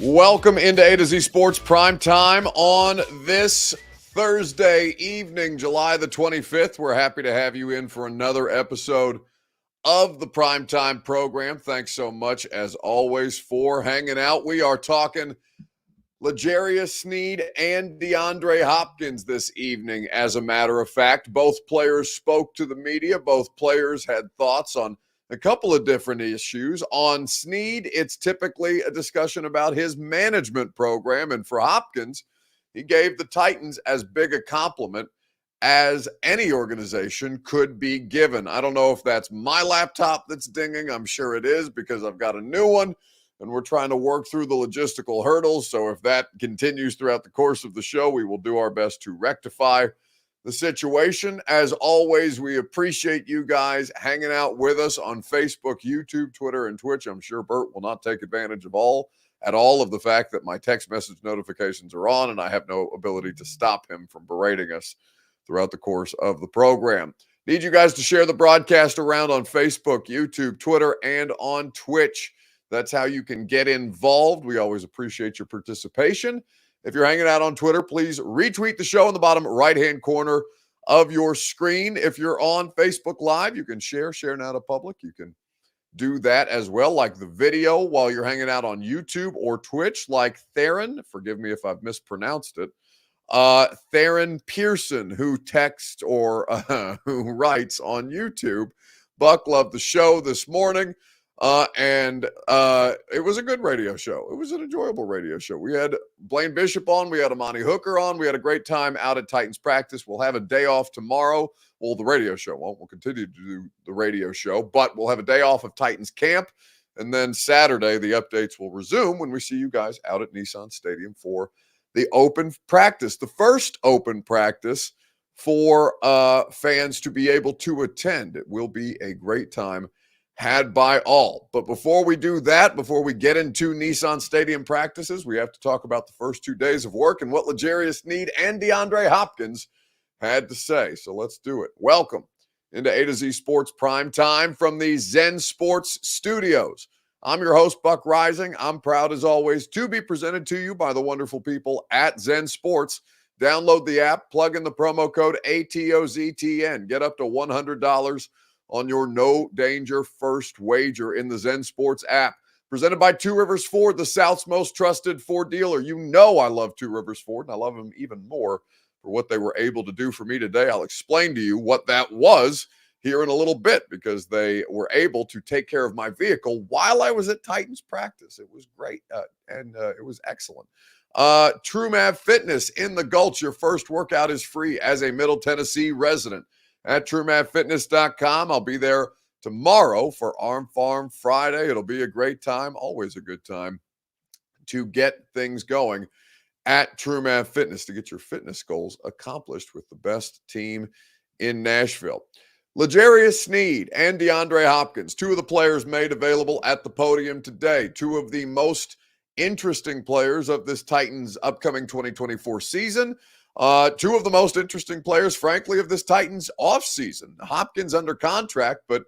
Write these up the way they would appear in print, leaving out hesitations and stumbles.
Welcome into A to Z Sports Prime Time on this Thursday evening, July the 25th. We're happy to have you in for another episode of the Prime Time program. Thanks so much, as always, for hanging out. We are talking Sneed and DeAndre Hopkins this evening. As a matter of fact, both players spoke to the media. Both players had thoughts on a couple of different issues. On Sneed, it's typically a discussion about his management program. And for Hopkins, he gave the Titans as big a compliment as any organization could be given. I don't know if that's my laptop that's dinging. I'm sure it is because I've got a new one and we're trying to work through the logistical hurdles. So if that continues throughout the course of the show, we will do our best to rectify the situation. As always, we appreciate you guys hanging out with us on Facebook, YouTube, Twitter, and Twitch. I'm sure Bert will not take advantage of all of the fact that my text message notifications are on and I have no ability to stop him from berating us throughout the course of the program. Need you guys to share the broadcast around on Facebook, YouTube, Twitter, and on Twitch. That's how you can get involved. We always appreciate your participation. If you're hanging out on Twitter, please retweet the show in the bottom right-hand corner of your screen. If you're on Facebook Live, you can share now to public. You can do that as well, like the video while you're hanging out on YouTube or Twitch, like Theron. Forgive me if I've mispronounced it. Theron Pearson, who texts or who writes on YouTube. Buck loved the show this morning. And it was a good radio show. It was an enjoyable radio show. We had Blaine Bishop on. We had Amani Hooker on. We had a great time out at Titans practice. We'll have a day off tomorrow. Well, the radio show won't. We'll continue to do the radio show, but we'll have a day off of Titans camp. And then Saturday, the updates will resume when we see you guys out at Nissan Stadium for the open practice, the first open practice for fans to be able to attend. It will be a great time had by all. But before we do that, before we get into Nissan Stadium practices, we have to talk about the first 2 days of work and what Sneed and DeAndre Hopkins had to say. So let's do it. Welcome into A to Z Sports Prime Time from the Zen Sports Studios. I'm your host, Buck Rising. I'm proud, as always, to be presented to you by the wonderful people at Zen Sports. Download the app, plug in the promo code ATOZTN. Get up to $100 on your no danger first wager in the Zen Sports app. Presented by Two Rivers Ford, the South's most trusted Ford dealer. You know I love Two Rivers Ford, and I love them even more for what they were able to do for me today. I'll explain to you what that was here in a little bit because they were able to take care of my vehicle while I was at Titans practice. It was great, and it was excellent. TrueMav Fitness in the Gulch. Your first workout is free as a Middle Tennessee resident. At TrueMavFitness.com. I'll be there tomorrow for Arm Farm Friday. It'll be a great time, always a good time to get things going at TrueMav Fitness to get your fitness goals accomplished with the best team in Nashville. Sneed and DeAndre Hopkins, two of the players made available at the podium today, two of the most interesting players of this Titans upcoming 2024 season. Two of the most interesting players, frankly, of this Titans offseason. Hopkins under contract, but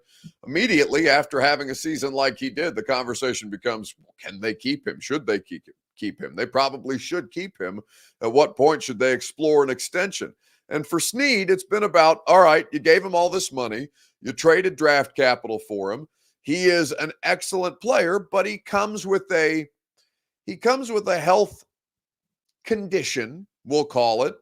immediately after having a season like he did, the conversation becomes, can they keep him? Should they keep him? They probably should keep him. At what point should they explore an extension? And for Sneed, it's been about, all right, you gave him all this money. You traded draft capital for him. He is an excellent player, but he comes with a health condition, we'll call it,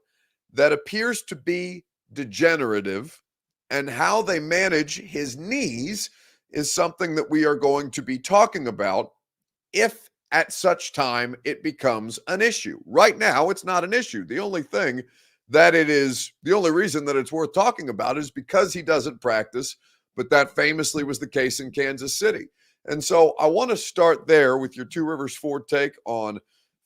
that appears to be degenerative, and how they manage his knees is something that we are going to be talking about if at such time it becomes an issue. Right now, it's not an issue. The only reason that it's worth talking about is because he doesn't practice, but that famously was the case in Kansas City. And so I want to start there with your Two Rivers Ford take on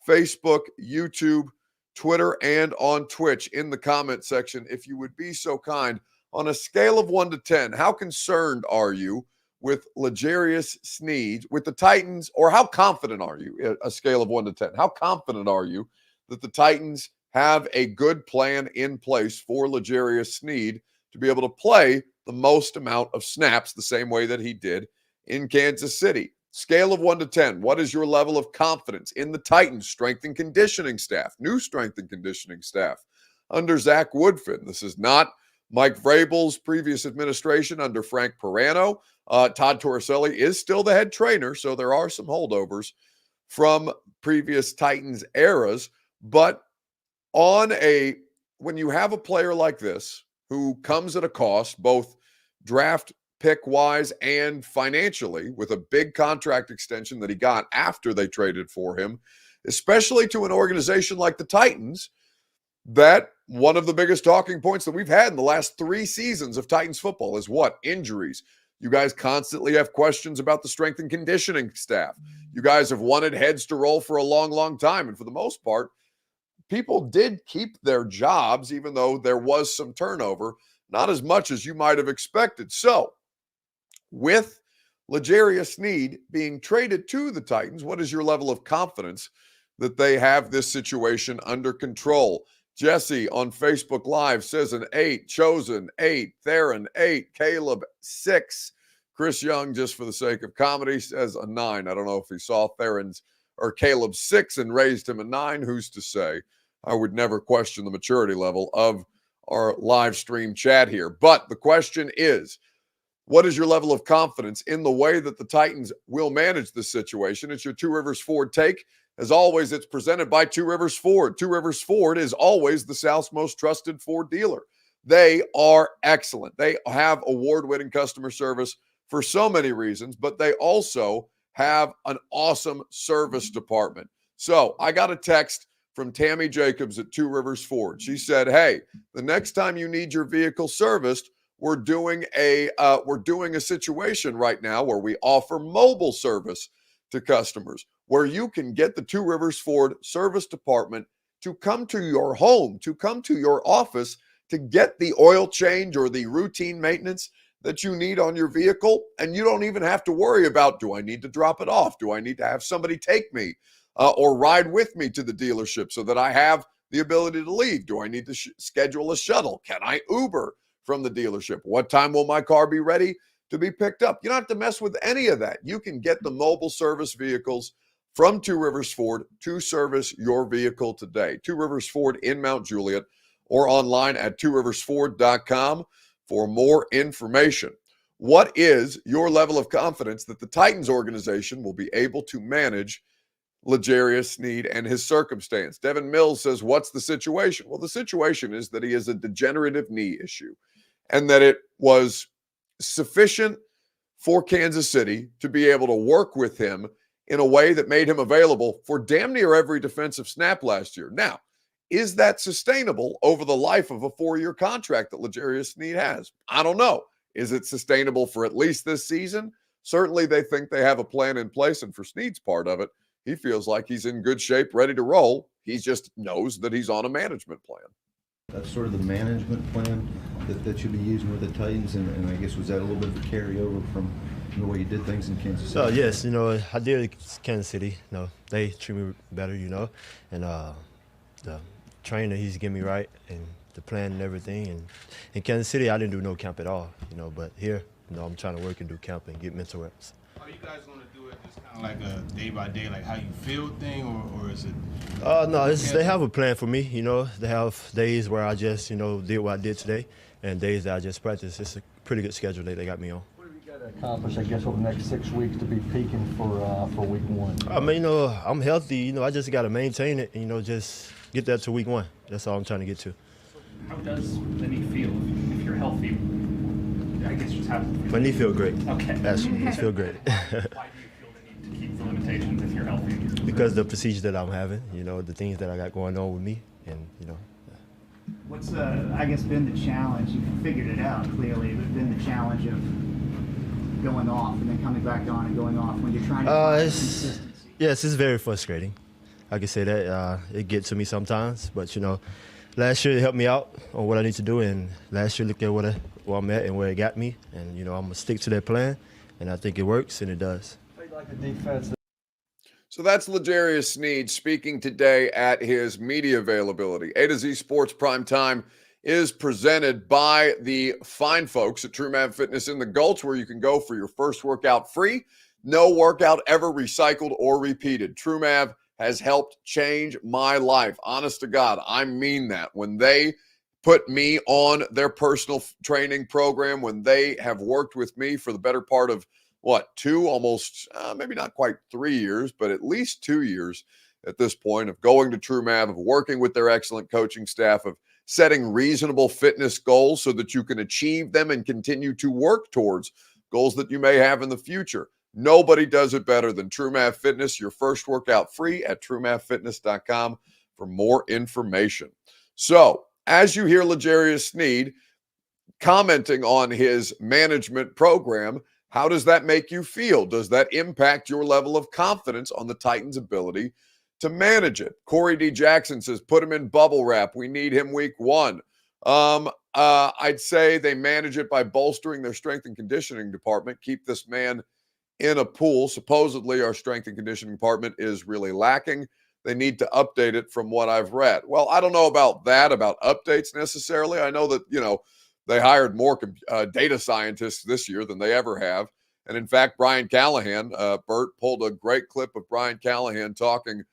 Facebook, YouTube, Twitter, and on Twitch in the comment section. If you would be so kind, on a scale of 1 to 10, how concerned are you with Sneed, with the Titans, or how confident are you, a scale of 1 to 10, how confident are you that the Titans have a good plan in place for Sneed to be able to play the most amount of snaps the same way that he did in Kansas City? Scale of 1 to 10, what is your level of confidence in the Titans' strength and conditioning staff, new strength and conditioning staff under Zach Woodfin? This is not Mike Vrabel's previous administration under Frank Pirano. Todd Torricelli is still the head trainer, so there are some holdovers from previous Titans eras. But when you have a player like this who comes at a cost, both draft pick-wise and financially, with a big contract extension that he got after they traded for him, especially to an organization like the Titans, that one of the biggest talking points that we've had in the last 3 seasons of Titans football is what? Injuries. You guys constantly have questions about the strength and conditioning staff. You guys have wanted heads to roll for a long, long time. And for the most part, people did keep their jobs, even though there was some turnover, not as much as you might have expected. So, with L'Jarius Sneed being traded to the Titans, what is your level of confidence that they have this situation under control? Jesse on Facebook Live says an 8, Chosen 8, Theron 8, Caleb 6. Chris Young, just for the sake of comedy, says a 9. I don't know if he saw Theron's or Caleb's 6 and raised him a 9. Who's to say? I would never question the maturity level of our live stream chat here. But the question is, what is your level of confidence in the way that the Titans will manage this situation? It's your Two Rivers Ford take. As always, it's presented by Two Rivers Ford. Two Rivers Ford is always the South's most trusted Ford dealer. They are excellent. They have award-winning customer service for so many reasons, but they also have an awesome service department. So I got a text from Tammy Jacobs at Two Rivers Ford. She said, hey, the next time you need your vehicle serviced, we're doing a situation right now where we offer mobile service to customers, where you can get the Two Rivers Ford service department to come to your home, to come to your office to get the oil change or the routine maintenance that you need on your vehicle. And you don't even have to worry about, do I need to drop it off? Do I need to have somebody take me or ride with me to the dealership so that I have the ability to leave? Do I need to schedule a shuttle? Can I Uber from the dealership? What time will my car be ready to be picked up? You don't have to mess with any of that. You can get the mobile service vehicles from Two Rivers Ford to service your vehicle today. Two Rivers Ford in Mount Juliet, or online at tworiversford.com for more information. What is your level of confidence that the Titans organization will be able to manage L'Jarius Sneed and his circumstance? Devin Mills says, what's the situation? Well, the situation is that he has a degenerative knee issue and that it was sufficient for Kansas City to be able to work with him in a way that made him available for damn near every defensive snap last year. Now, is that sustainable over the life of a 4-year contract that L'Jarius Sneed has? I don't know. Is it sustainable for at least this season? Certainly they think they have a plan in place, and for Sneed's part of it, he feels like he's in good shape, ready to roll. He just knows that he's on a management plan. That's sort of the management plan that you'll be using with the Titans, and I guess was that a little bit of a carryover from the way you did things in Kansas City? Oh, yes. I did Kansas City. They treat me better, and the trainer, he's getting me right, and the plan and everything. And in Kansas City, I didn't do no camp at all, but here, I'm trying to work and do camp and get mental reps. Are you guys going to do it just kind of like a day-by-day, like how you feel thing, or is it? No, they have a plan for me, They have days where I just, did what I did today, and days that I just practice. It's a pretty good schedule that they got me on. What have you got to accomplish, I guess, over the next 6 weeks to be peaking for week 1? I mean, I'm healthy. I just got to maintain it and, just get that to week 1. That's all I'm trying to get to. How does the knee feel if you're healthy? I guess just how. My knee feel great. Okay. Actually, it feel great. Why do you feel the need to keep the limitations if you're healthy? Because the procedure that I'm having, the things that I got going on with me, and What's I guess been the challenge? You figured it out clearly, but been the challenge of going off and then coming back on and going off when you're trying to find consistency. Yes, it's very frustrating. I can say that it gets to me sometimes, but last year it helped me out on what I need to do, and last year look at where I'm at and where it got me, and I'm gonna stick to that plan, and I think it works, and it does. Like the defense. So that's L'Jarius Sneed speaking today at his media availability. A to Z Sports Prime Time is presented by the fine folks at True Man Fitness in the Gulch, where you can go for your first workout free. No workout ever recycled or repeated. TrueMav has helped change my life. Honest to God, I mean that. When they put me on their personal training program, when they have worked with me for the better part of, almost, maybe not quite 3 years, but at least 2 years at this point of going to TrueMav, of working with their excellent coaching staff, of setting reasonable fitness goals so that you can achieve them and continue to work towards goals that you may have in the future. Nobody does it better than TrueMav Fitness. Your first workout free at TrueMavFitness.com for more information. So, as you hear L'Jarius Sneed commenting on his management program, how does that make you feel? Does that impact your level of confidence on the Titans' ability to manage it? Corey D. Jackson says, put him in bubble wrap. We need him week 1. I'd say they manage it by bolstering their strength and conditioning department. Keep this man in a pool. Supposedly, our strength and conditioning department is really lacking. They need to update it from what I've read. Well, I don't know about updates necessarily. I know that, they hired more data scientists this year than they ever have. And in fact, Brian Callahan, Bert pulled a great clip of Brian Callahan talking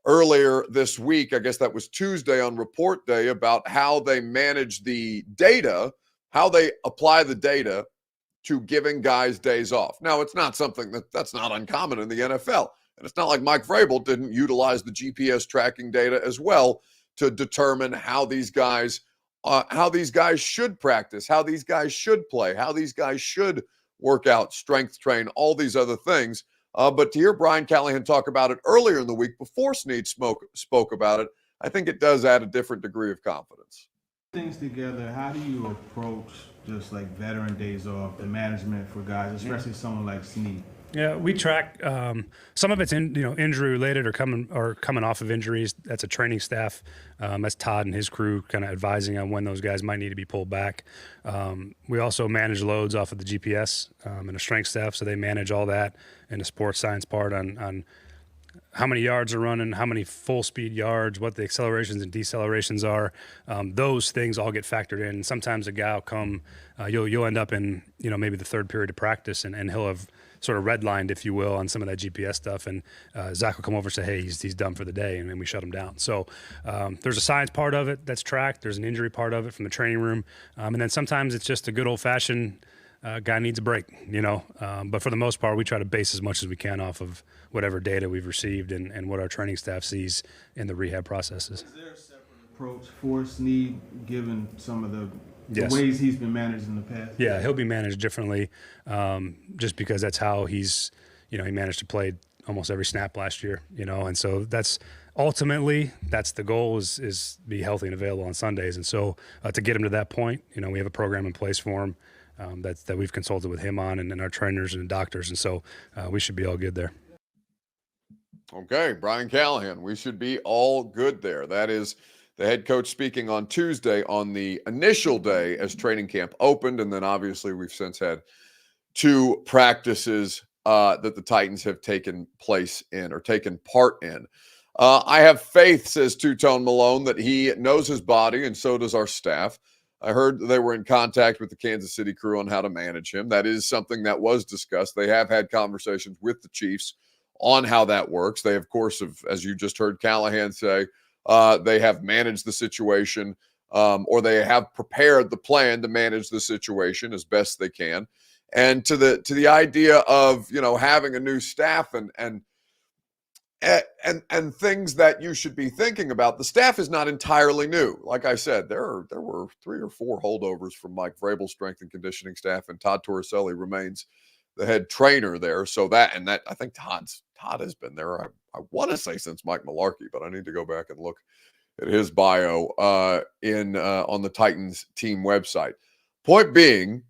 earlier this week, I guess that was Tuesday on Report Day, about how they manage the data, how they apply the data to giving guys days off. Now, it's not something that's not uncommon in the NFL. And it's not like Mike Vrabel didn't utilize the GPS tracking data as well to determine how these guys should practice, how these guys should play, how these guys should work out, strength train, all these other things. But to hear Brian Callahan talk about it earlier in the week before Sneed spoke about it, I think it does add a different degree of confidence. Things together, how do you approach just like veteran days off, the management for guys, especially someone like Sneed? Yeah, we track some of it's injury related or coming off of injuries. That's a training staff. That's Todd and his crew kind of advising on when those guys might need to be pulled back. We also manage loads off of the GPS and a strength staff, so they manage all that, and the sports science part on how many yards are running, how many full speed yards, what the accelerations and decelerations are. Those things all get factored in. Sometimes a guy will come, you'll end up in maybe the third period of practice, and he'll have sort of redlined, if you will, on some of that GPS stuff, and Zach will come over and say, hey, he's done for the day, and then we shut him down. So there's a science part of it that's tracked. There's an injury part of it from the training room, and then sometimes it's just a good old-fashioned guy needs a break, but for the most part, we try to base as much as we can off of whatever data we've received and what our training staff sees in the rehab processes. Is there a separate approach for Sneed, given some of the Yes. ways he's been managed in the past? Yeah, he'll be managed differently, just because that's how he's, he managed to play almost every snap last year, and so that's ultimately the goal is be healthy and available on Sundays, and so to get him to that point, we have a program in place for him that we've consulted with him on, and our trainers and doctors, and so we should be all good there. Okay, Brian Callahan, we should be all good there. That is the head coach speaking on Tuesday on the initial day as training camp opened. And then obviously we've since had 2 practices that the Titans have taken part in. I have faith, says Two-Tone Malone, that he knows his body, and so does our staff. I heard they were in contact with the Kansas City crew on how to manage him. That is something that was discussed. They have had conversations with the Chiefs on how that works. They, of course, have, as you just heard Callahan say, they have managed the situation, or they have prepared the plan to manage the situation as best they can. And to the idea of having a new staff and things that you should be thinking about, the staff is not entirely new. Like I said, there were 3 or 4 holdovers from Mike Vrabel's strength and conditioning staff, and Todd Torricelli remains the head trainer there. So that I think Todd has been there. I want to say since Mike Mularkey, but I need to go back and look at his bio on the Titans team website. Point being,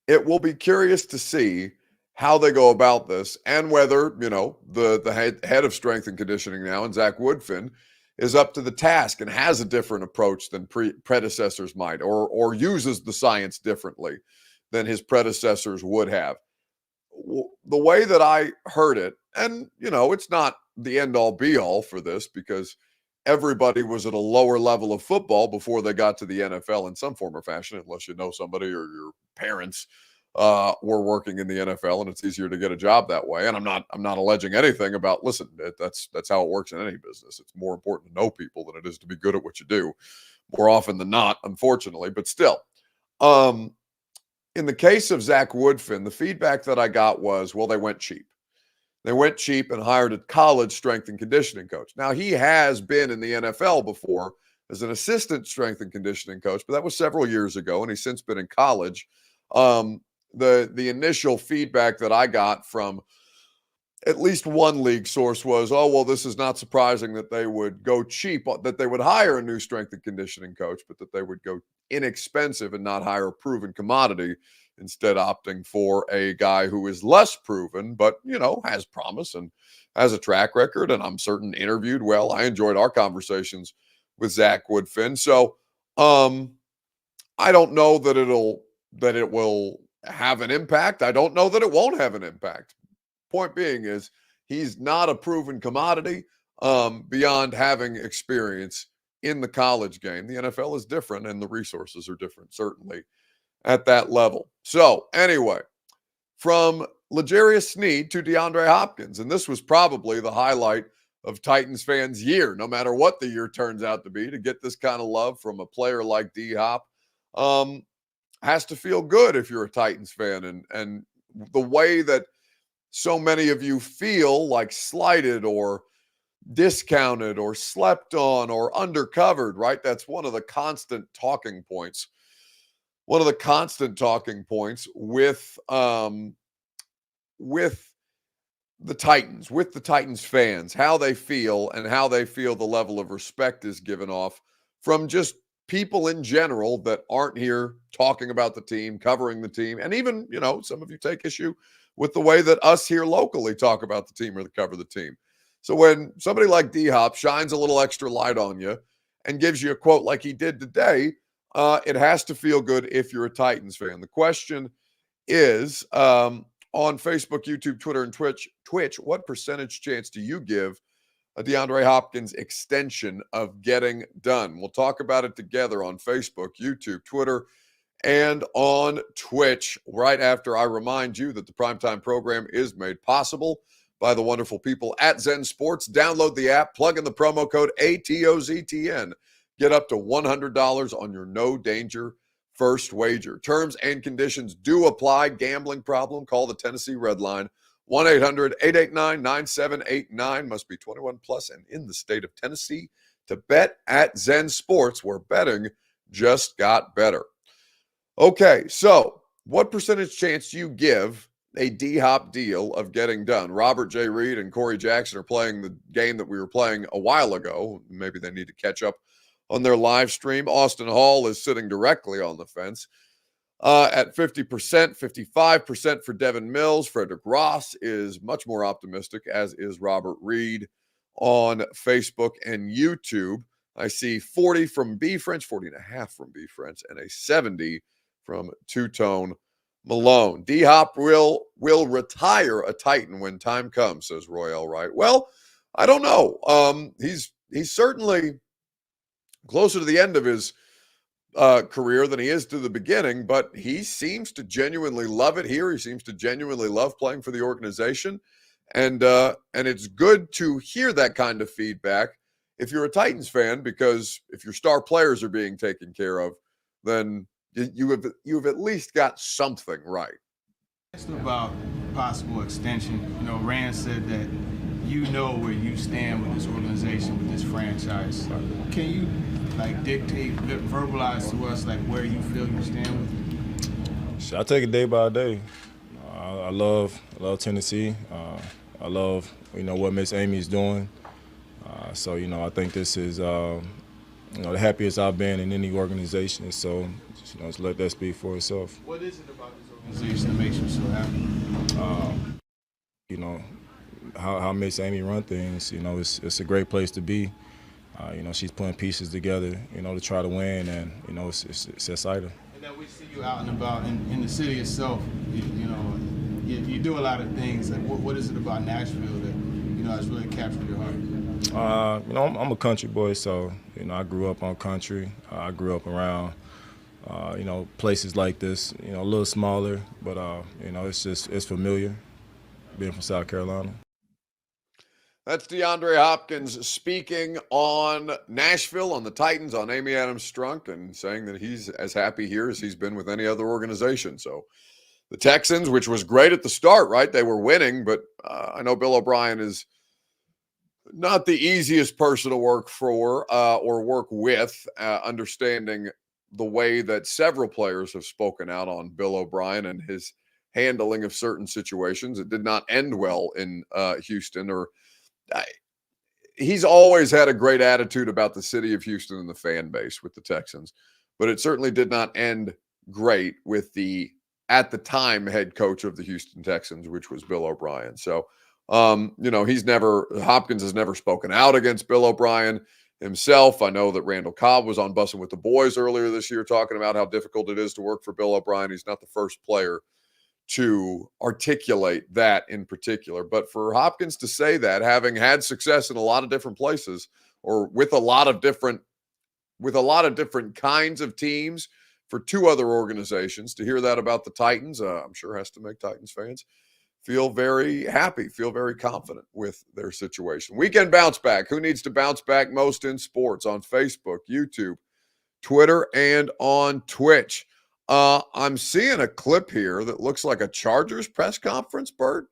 it will be curious to see how they go about this, and whether the head of strength and conditioning now, and Zach Woodfin, is up to the task and has a different approach than predecessors might, or uses the science differently than his predecessors would have. The way that I heard it, and it's not the end all be all for this, because everybody was at a lower level of football before they got to the NFL in some form or fashion, unless you know somebody or your parents were working in the NFL, and it's easier to get a job that way. And I'm not alleging anything about. Listen, that's how it works in any business. It's more important to know people than it is to be good at what you do, more often than not, unfortunately. But still, in the case of Zach Woodfin, the feedback that I got was, well, they went cheap. They went cheap and hired a college strength and conditioning coach. Now, he has been in the NFL before as an assistant strength and conditioning coach, but that was several years ago, and he's since been in college. The initial feedback that I got from at least one league source was, oh, well, this is not surprising that they would go cheap, that they would hire a new strength and conditioning coach, but that they would go inexpensive and not hire a proven commodity, instead opting for a guy who is less proven, but, has promise and has a track record. And I'm certain interviewed well. I enjoyed our conversations with Zach Woodfin. So I don't know that it will have an impact. I don't know that it won't have an impact. Point being is he's not a proven commodity beyond having experience in the college game. The NFL is different and the resources are different, certainly at that level. So anyway, from L'Jarius Sneed to DeAndre Hopkins, and this was probably the highlight of Titans fans' year, no matter what the year turns out to be, to get this kind of love from a player like D-Hop has to feel good if you're a Titans fan. And the way that so many of you feel like slighted or discounted or slept on or undercovered, right? That's one of the constant talking points. One of the constant talking points with the Titans fans, how they feel and how they feel the level of respect is given off from just people in general that aren't here talking about the team, covering the team. And even, some of you take issue with the way that us here locally talk about the team or cover the team. So when somebody like D-Hop shines a little extra light on you and gives you a quote like he did today, it has to feel good if you're a Titans fan. The question is, on Facebook, YouTube, Twitter, and Twitch, what percentage chance do you give a DeAndre Hopkins extension of getting done? We'll talk about it together on Facebook, YouTube, Twitter, and on Twitch right after I remind you that the Primetime program is made possible by the wonderful people at Zen Sports. Download the app, plug in the promo code ATOZTN. Get up to $100 on your no-danger first wager. Terms and conditions do apply. Gambling problem? Call the Tennessee Red Line, 1-800-889-9789. Must be 21 plus and in the state of Tennessee to bet at Zen Sports, where betting just got better. Okay, so what percentage chance do you give a D-Hop deal of getting done? Robert J. Reed and Corey Jackson are playing the game that we were playing a while ago. Maybe they need to catch up on their live stream. Austin Hall is sitting directly on the fence at 50%, 55% for Devin Mills. Frederick Ross is much more optimistic, as is Robert Reed on Facebook and YouTube. I see 40 from B French, 40.5 from B French, and a 70 from Two-Tone Malone. D-Hop will retire a Titan when time comes, says Royale Wright. Well, I don't know. He's certainly closer to the end of his career than he is to the beginning, but he seems to genuinely love it here. He seems to genuinely love playing for the organization. And it's good to hear that kind of feedback if you're a Titans fan, because if your star players are being taken care of, then you've at least got something right. Asked about possible extension. Rand said that where you stand with this organization, with this franchise. Can you dictate, verbalize to us where you feel you stand with? I take it day by day. I love Tennessee. I love what Miss Amy's doing. So I think this is the happiest I've been in any organization. So just let that speak for itself. What is it about this organization that makes you so happy? How Miss Amy run things. It's a great place to be. She's putting pieces together, to try to win, and it's exciting. And then we see you out and about in the city itself. You do a lot of things. What is it about Nashville that has really captured your heart? I'm a country boy, so I grew up on country. I grew up around places like this, a little smaller, but, it's familiar being from South Carolina. That's DeAndre Hopkins speaking on Nashville, on the Titans, on Amy Adams Strunk, and saying that he's as happy here as he's been with any other organization. So the Texans, which was great at the start, right? They were winning, but I know Bill O'Brien is not the easiest person to work for or work with, understanding the way that several players have spoken out on Bill O'Brien and his handling of certain situations. It did not end well in Houston, he's always had a great attitude about the city of Houston and the fan base with the Texans, but it certainly did not end great with the, at the time, head coach of the Houston Texans, which was Bill O'Brien. So, Hopkins has never spoken out against Bill O'Brien himself. I know that Randall Cobb was on Bussin' with the Boys earlier this year talking about how difficult it is to work for Bill O'Brien. He's not the first player to articulate that in particular. But for Hopkins to say that, having had success in a lot of different places or with a lot of different kinds of teams for two other organizations, to hear that about the Titans, I'm sure has to make Titans fans feel very happy, feel very confident with their situation. Weekend bounce back. Who needs to bounce back most in sports? On Facebook, YouTube, Twitter, and on Twitch. I'm seeing a clip here that looks like a Chargers press conference, Bert,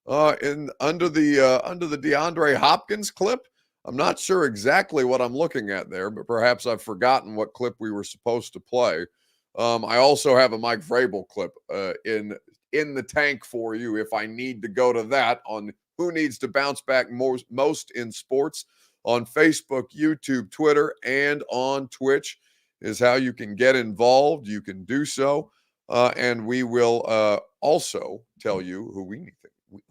under the DeAndre Hopkins clip. I'm not sure exactly what I'm looking at there, but perhaps I've forgotten what clip we were supposed to play. I also have a Mike Vrabel clip in the tank for you if I need to go to that on who needs to bounce back most in sports. On Facebook, YouTube, Twitter, and on Twitch is how you can get involved. You can do so, and we will also tell you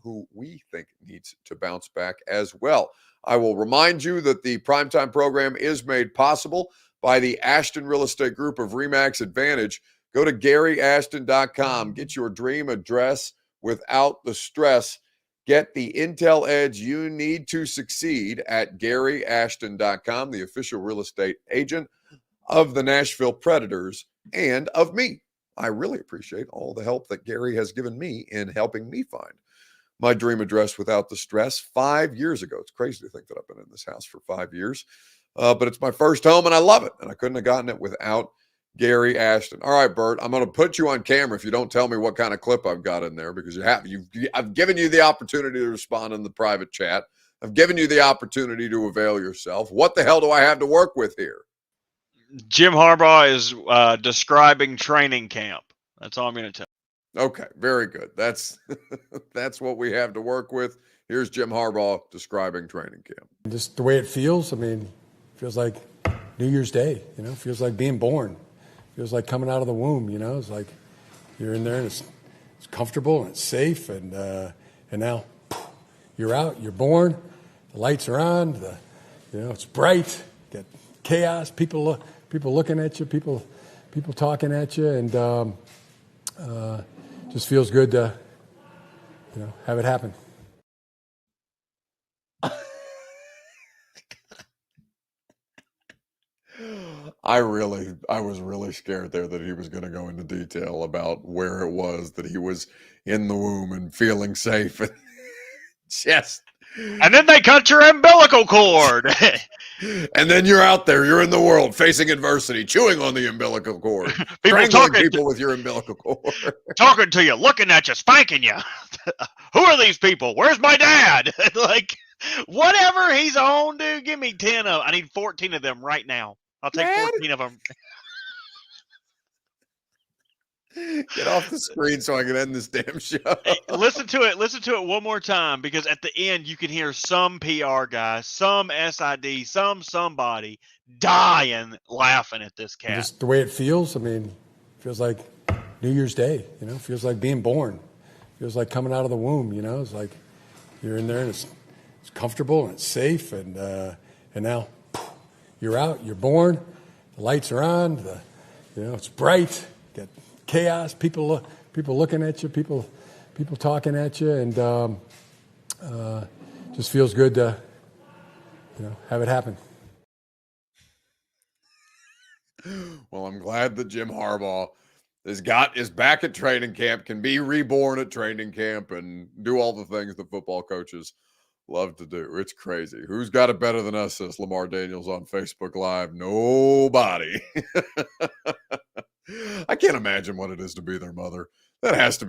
who we think needs to bounce back as well. I will remind you that the Primetime program is made possible by the Ashton Real Estate Group of RE/MAX Advantage. Go to GaryAshton.com. Get your dream address without the stress. Get the intel edge you need to succeed at GaryAshton.com, the official real estate agent of the Nashville Predators and of me. I really appreciate all the help that Gary has given me in helping me find my dream address without the stress 5 years ago. It's crazy to think that I've been in this house for 5 years, but it's my first home and I love it. And I couldn't have gotten it without Gary Ashton. All right, Bert, I'm going to put you on camera if you don't tell me what kind of clip I've got in there, because I've given you the opportunity to respond in the private chat. I've given you the opportunity to avail yourself. What the hell do I have to work with here? Jim Harbaugh is describing training camp. That's all I'm going to tell you. Okay, very good. That's what we have to work with. Here's Jim Harbaugh describing training camp. Just the way it feels. I mean, it feels like New Year's Day. It feels like being born. It feels like coming out of the womb. It's like you're in there and it's comfortable and it's safe, and now you're out. You're born. The lights are on. It's bright. You got chaos. People looking at you. People talking at you, and just feels good to have it happen. I was really scared there that he was going to go into detail about where it was that he was in the womb and feeling safe, and and then they cut your umbilical cord. And then you're out there, you're in the world facing adversity, chewing on the umbilical cord, strangling people with your umbilical cord. Talking to you, looking at you, spanking you. Who are these people? Where's my dad? Like, whatever he's on, dude, give me 10 of. I need 14 of them right now. I'll take 14 of them. Get off the screen so I can end this damn show. Hey, listen to it one more time, because at the end you can hear some PR guy, some SID, somebody dying laughing at this cat. Just the way it feels. I mean, it feels like New Year's Day. It feels like being born. It feels like coming out of the womb. It's like you're in there and it's comfortable and it's safe, and now you're out. You're born. The lights are on. It's bright. You got chaos. People looking at you. People talking at you, and just feels good to have it happen. Well, I'm glad that Jim Harbaugh is back at training camp, can be reborn at training camp, and do all the things that football coaches love to do. It's crazy. Who's got it better than us, says Lamar Daniels on Facebook Live? Nobody. I can't imagine what it is to be their mother. That has to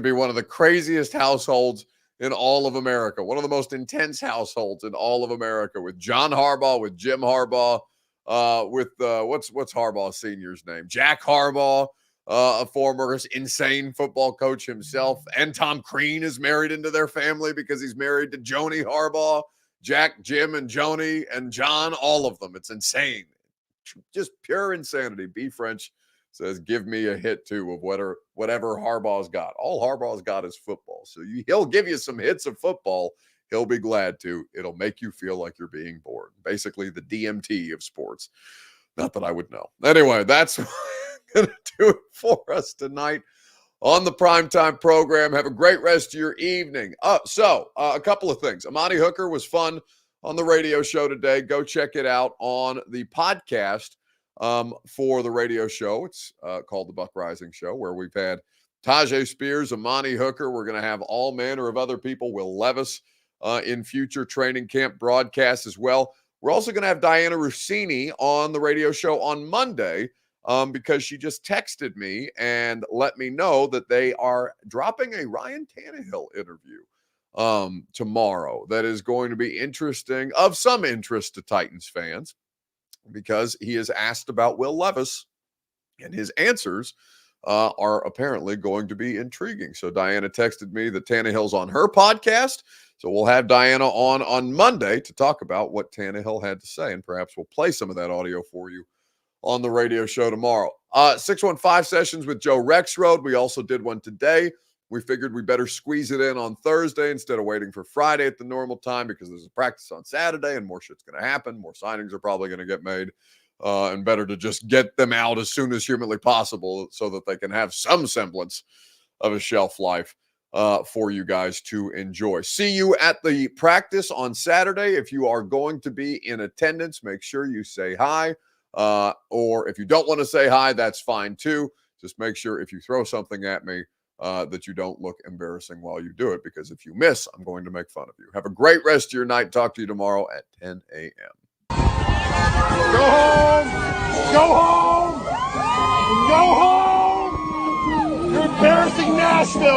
be one of the craziest households in all of America. One of the most intense households in all of America, with John Harbaugh, with Jim Harbaugh, with what's Harbaugh's senior's name? Jack Harbaugh, a former insane football coach himself, and Tom Crean is married into their family because he's married to Joni Harbaugh. Jack, Jim, and Joni and John, all of them. It's insane. Just pure insanity. B French says, give me a hit too of whatever Harbaugh's got. All Harbaugh's got is football. So he'll give you some hits of football. He'll be glad to. It'll make you feel like you're being bored. Basically the DMT of sports. Not that I would know. Anyway, that's going to do it for us tonight on the Primetime program. Have a great rest of your evening. So a couple of things. Amani Hooker was fun on the radio show today. Go check it out on the podcast for the radio show. It's called The Buck Rising Show, where we've had Tajay Spears, Amani Hooker. We're going to have all manner of other people. Will Levis in future training camp broadcasts as well. We're also going to have Diana Rossini on the radio show on Monday because she just texted me and let me know that they are dropping a Ryan Tannehill interview tomorrow that is going to be interesting, of some interest to Titans fans, because he is asked about Will Levis, and his answers are apparently going to be intriguing. So Diana texted me that Tannehill's on her podcast, so we'll have Diana on Monday to talk about what Tannehill had to say, and perhaps we'll play some of that audio for you on the radio show tomorrow. 615 sessions with Joe Rexroad. We also did one today. We figured we better squeeze it in on Thursday instead of waiting for Friday at the normal time, because there's a practice on Saturday and more shit's going to happen. More signings are probably going to get made, and better to just get them out as soon as humanly possible so that they can have some semblance of a shelf life for you guys to enjoy. See you at the practice on Saturday. If you are going to be in attendance, make sure you say hi. Or if you don't want to say hi, that's fine too. Just make sure if you throw something at me, that you don't look embarrassing while you do it, because if you miss, I'm going to make fun of you. Have a great rest of your night. Talk to you tomorrow at 10 a.m. Go home! Go home! Go home! You're embarrassing Nashville!